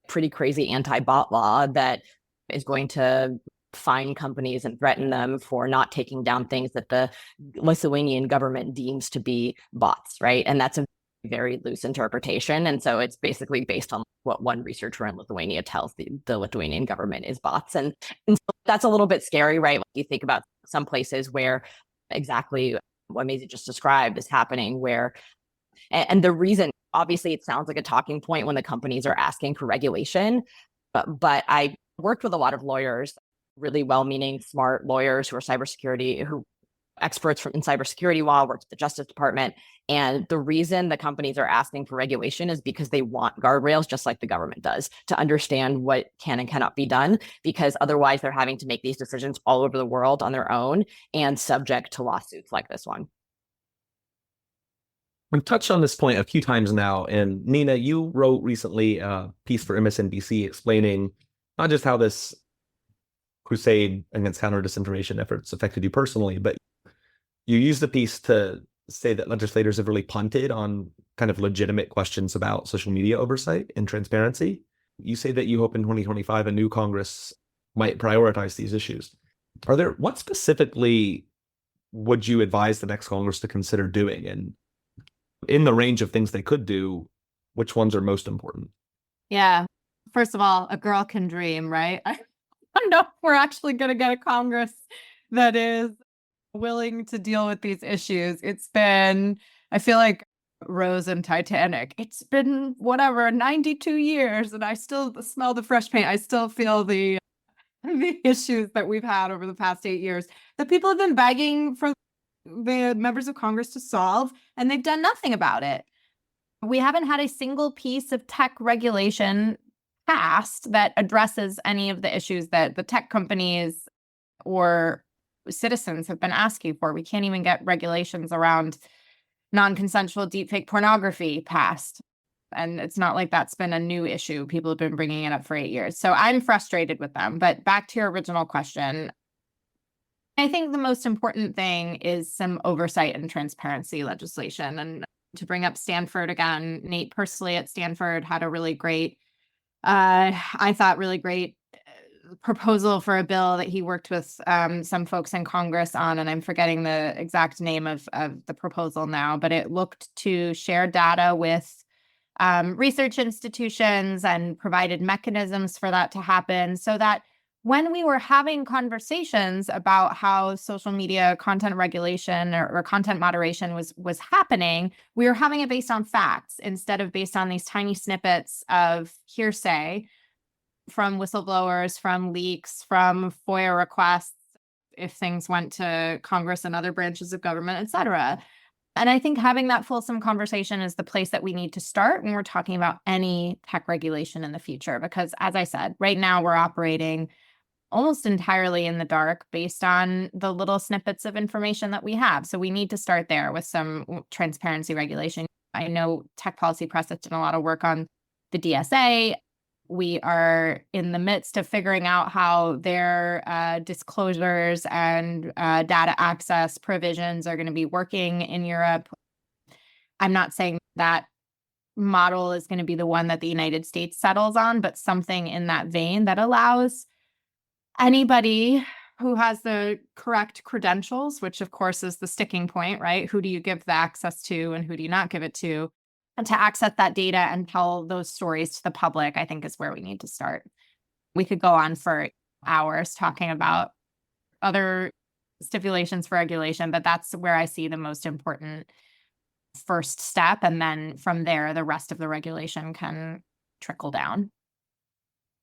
pretty crazy anti-bot law that is going to fine companies and threaten them for not taking down things that the Lithuanian government deems to be bots, right? And that's a very loose interpretation. And so it's basically based on what one researcher in Lithuania tells the Lithuanian government is bots. And so that's a little bit scary, right? Like you think about some places where exactly what Mayze just described is happening, where, and the reason, obviously it sounds like a talking point when the companies are asking for regulation, but I worked with a lot of lawyers, really well-meaning, smart lawyers who are cybersecurity, who experts in cybersecurity law, worked at the Justice Department. And the reason the companies are asking for regulation is because they want guardrails, just like the government does, to understand what can and cannot be done, because otherwise they're having to make these decisions all over the world on their own and subject to lawsuits like this one. We've touched on this point a few times now, and Nina, you wrote recently a piece for MSNBC explaining not just how this crusade against counter disinformation efforts affected you personally, but you used the piece to say that legislators have really punted on kind of legitimate questions about social media oversight and transparency. You say that you hope in 2025 a new Congress might prioritize these issues. What specifically would you advise the next Congress to consider doing? And in the range of things they could do, which ones are most important? Yeah. First of all, a girl can dream, right? I don't know if we're actually going to get a Congress that is willing to deal with these issues. It's been, I feel like Rose and Titanic. It's been 92 years, and I still smell the fresh paint. I still feel the issues that we've had over the past 8 years that people have been begging for the members of Congress to solve, and they've done nothing about it. We haven't had a single piece of tech regulation passed that addresses any of the issues that the tech companies or citizens have been asking for. We can't even get regulations around non-consensual deepfake pornography passed. And it's not like that's been a new issue. People have been bringing it up for 8 years. So I'm frustrated with them. But back to your original question, I think the most important thing is some oversight and transparency legislation. And to bring up Stanford again, Nate personally at Stanford had a really great, I thought really great proposal for a bill that he worked with some folks in Congress on, and I'm forgetting the exact name of the proposal now, but it looked to share data with research institutions and provided mechanisms for that to happen, so that when we were having conversations about how social media content regulation or content moderation was happening, we were having it based on facts instead of based on these tiny snippets of hearsay from whistleblowers, from leaks, from FOIA requests, if things went to Congress and other branches of government, et cetera. And I think having that fulsome conversation is the place that we need to start when we're talking about any tech regulation in the future. Because as I said, right now we're operating almost entirely in the dark based on the little snippets of information that we have. So we need to start there with some transparency regulation. I know Tech Policy Press has done a lot of work on the DSA. We are in the midst of figuring out how their disclosures and data access provisions are going to be working in Europe. I'm not saying that model is going to be the one that the United States settles on, but something in that vein that allows anybody who has the correct credentials, which of course is the sticking point, right? Who do you give the access to and who do you not give it to? And to access that data and tell those stories to the public, I think is where we need to start. We could go on for hours talking about other stipulations for regulation, but that's where I see the most important first step. And then from there, the rest of the regulation can trickle down.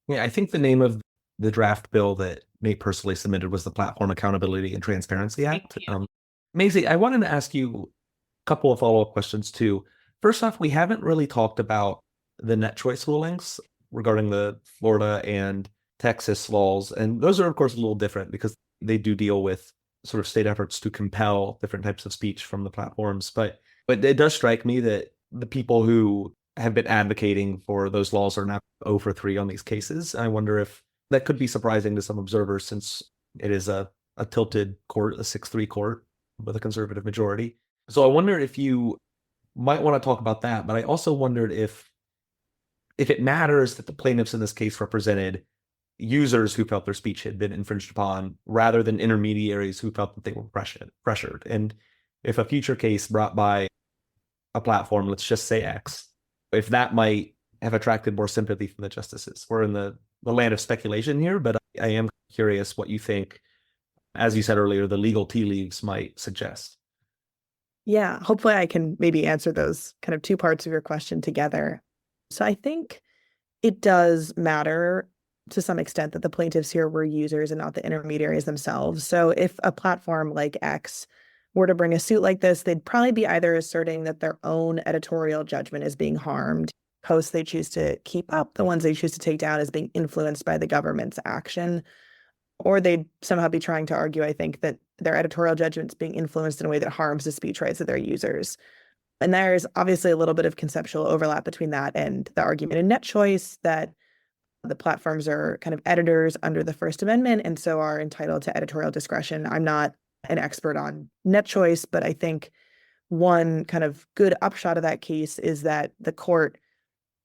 Yeah, I think the name of the draft bill that Nate personally submitted was the Platform Accountability and Transparency Act. Mayze, I wanted to ask you a couple of follow-up questions too. First off, we haven't really talked about the net choice rulings regarding the Florida and Texas laws. And those are, of course, a little different because they do deal with sort of state efforts to compel different types of speech from the platforms. But it does strike me that the people who have been advocating for those laws are now 0 for 3 on these cases. I wonder if that could be surprising to some observers since it is a tilted court, a 6-3 court with a conservative majority. So I wonder if you might want to talk about that, but I also wondered if it matters that the plaintiffs in this case represented users who felt their speech had been infringed upon rather than intermediaries who felt that they were pressured. And if a future case brought by a platform, let's just say X, if that might have attracted more sympathy from the justices. We're in the land of speculation here, but I am curious what you think, as you said earlier, the legal tea leaves might suggest. Yeah, hopefully I can maybe answer those kind of two parts of your question together. So I think it does matter to some extent that the plaintiffs here were users and not the intermediaries themselves. So if a platform like X were to bring a suit like this, they'd probably be either asserting that their own editorial judgment is being harmed, posts they choose to keep up, the ones they choose to take down as being influenced by the government's action, or they'd somehow be trying to argue, I think, that their editorial judgment's being influenced in a way that harms the speech rights of their users. And there's obviously a little bit of conceptual overlap between that and the argument in Net Choice that the platforms are kind of editors under the First Amendment and so are entitled to editorial discretion. I'm not an expert on Net Choice, but I think one kind of good upshot of that case is that the court,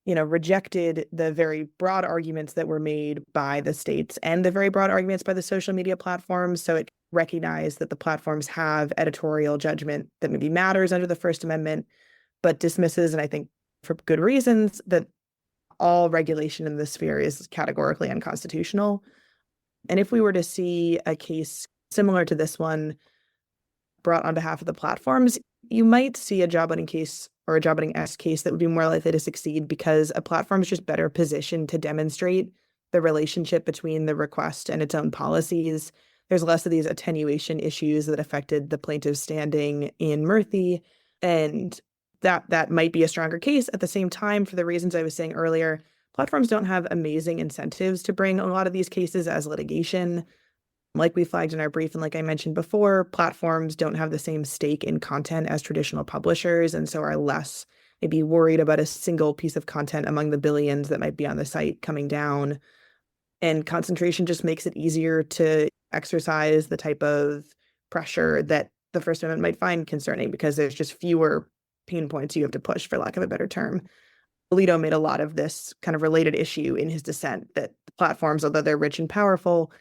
rejected the very broad arguments that were made by the states and the very broad arguments by the social media platforms. So it recognized that the platforms have editorial judgment that maybe matters under the First Amendment, but dismisses, and I think for good reasons, that all regulation in this sphere is categorically unconstitutional. And if we were to see a case similar to this one brought on behalf of the platforms, you might see a job-winning case or a job-winning-esque case that would be more likely to succeed because a platform is just better positioned to demonstrate the relationship between the request and its own policies. There's less of these attenuation issues that affected the plaintiff's standing in Murthy, and that might be a stronger case. At the same time, for the reasons I was saying earlier, platforms don't have amazing incentives to bring a lot of these cases as litigation. Like we flagged in our brief and like I mentioned before, platforms don't have the same stake in content as traditional publishers and so are less maybe worried about a single piece of content among the billions that might be on the site coming down. And concentration just makes it easier to exercise the type of pressure that the First Amendment might find concerning because there's just fewer pain points you have to push, for lack of a better term. Alito made a lot of this kind of related issue in his dissent that platforms, although they're rich and powerful,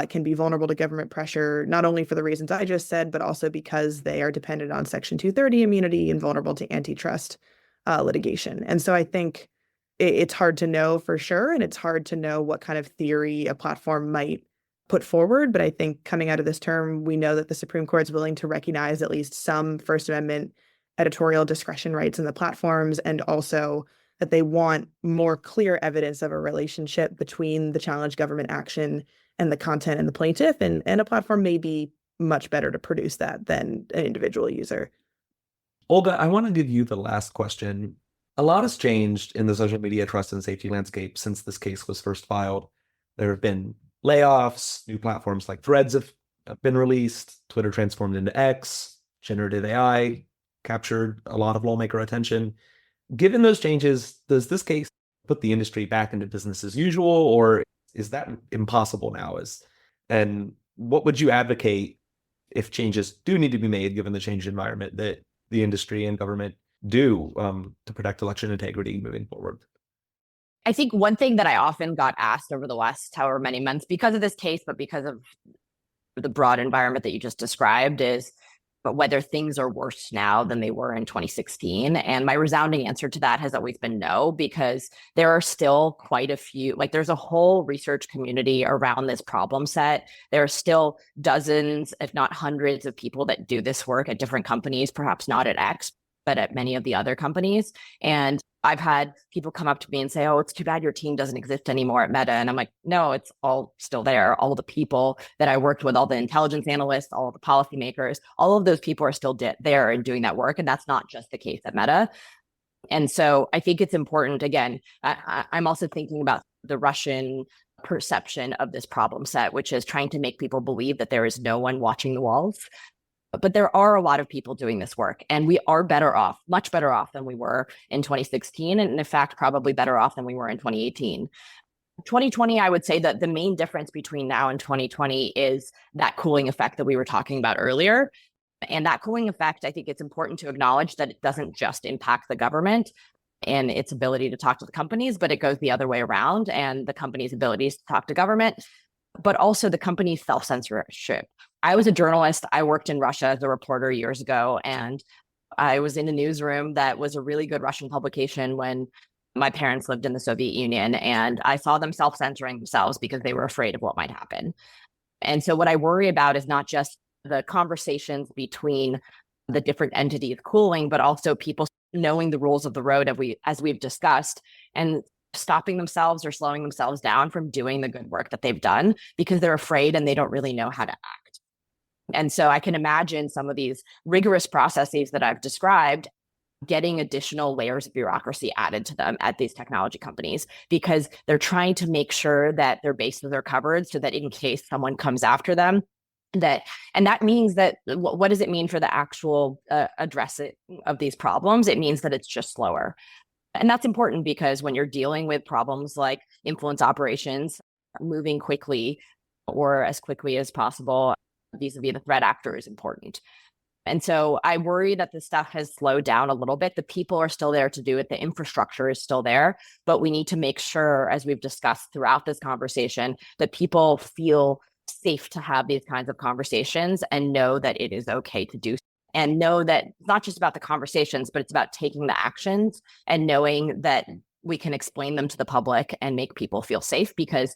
can be vulnerable to government pressure, not only for the reasons I just said, but also because they are dependent on Section 230 immunity and vulnerable to antitrust litigation. And so I think it's hard to know for sure, and it's hard to know what kind of theory a platform might put forward. But I think coming out of this term, we know that the Supreme Court is willing to recognize at least some First Amendment editorial discretion rights in the platforms, and also that they want more clear evidence of a relationship between the challenged government action and the content and the plaintiff. And a platform may be much better to produce that than an individual user. Olga, I want to give you the last question. A lot has changed in the social media trust and safety landscape since this case was first filed. There have been layoffs, new platforms like Threads have been released, Twitter transformed into X, generative AI captured a lot of lawmaker attention. Given those changes, does this case put the industry back into business as usual, or is that impossible now? And what would you advocate if changes do need to be made, given the changed environment that the industry and government do to protect election integrity moving forward? I think one thing that I often got asked over the last however many months because of this case, but because of the broad environment that you just described, is but whether things are worse now than they were in 2016. And my resounding answer to that has always been no, because there are still quite a few, like there's a whole research community around this problem set. There are still dozens, if not hundreds of people that do this work at different companies, perhaps not at X, but at many of the other companies. And I've had people come up to me and say, oh, it's too bad your team doesn't exist anymore at Meta. And I'm like, no, it's all still there. All the people that I worked with, all the intelligence analysts, all the policymakers, all of those people are still there and doing that work. And that's not just the case at Meta. And so I think it's important, again, I'm also thinking about the Russian perception of this problem set, which is trying to make people believe that there is no one watching the walls. But there are a lot of people doing this work, and we are better off, much better off than we were in 2016, and in fact, probably better off than we were in 2018. 2020, I would say that the main difference between now and 2020 is that cooling effect that we were talking about earlier. And that cooling effect, I think it's important to acknowledge that it doesn't just impact the government and its ability to talk to the companies, but it goes the other way around, and the company's abilities to talk to government, but also the company's self-censorship. I was a journalist. I worked in Russia as a reporter years ago, and I was in a newsroom that was a really good Russian publication when my parents lived in the Soviet Union, and I saw them self-censoring themselves because they were afraid of what might happen. And so what I worry about is not just the conversations between the different entities cooling, but also people knowing the rules of the road as we've discussed, and stopping themselves or slowing themselves down from doing the good work that they've done because they're afraid and they don't really know how to act. And so I can imagine some of these rigorous processes that I've described getting additional layers of bureaucracy added to them at these technology companies because they're trying to make sure that their bases are covered so that in case someone comes after them, and that means that what does it mean for the actual addressing of these problems? It means that it's just slower. And that's important because when you're dealing with problems like influence operations, moving quickly or as quickly as possible vis-a-vis the threat actor is important. And so I worry that the stuff has slowed down a little bit. The people are still there to do it. The infrastructure is still there, but we need to make sure, as we've discussed throughout this conversation, that people feel safe to have these kinds of conversations and know that it is okay to do, and know that it's not just about the conversations, but it's about taking the actions and knowing that we can explain them to the public and make people feel safe. Because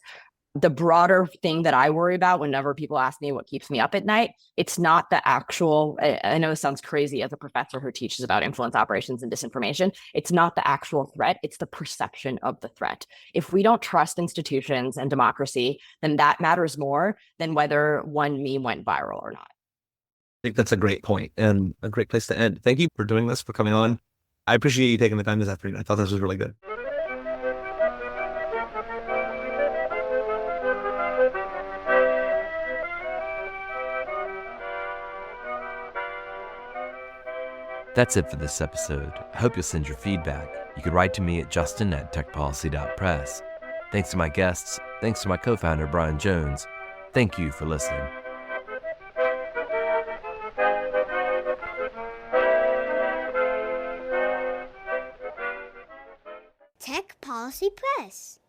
the broader thing that I worry about whenever people ask me what keeps me up at night, it's not the actual, I know it sounds crazy as a professor who teaches about influence operations and disinformation, it's not the actual threat, it's the perception of the threat. If we don't trust institutions and democracy, then that matters more than whether one meme went viral or not. I think that's a great point and a great place to end. Thank you for doing this, for coming on. I appreciate you taking the time this afternoon. I thought this was really good. That's it for this episode. I hope you'll send your feedback. You can write to me at justin@techpolicy.press. Thanks to my guests. Thanks to my co-founder, Brian Jones. Thank you for listening. Tech Policy Press.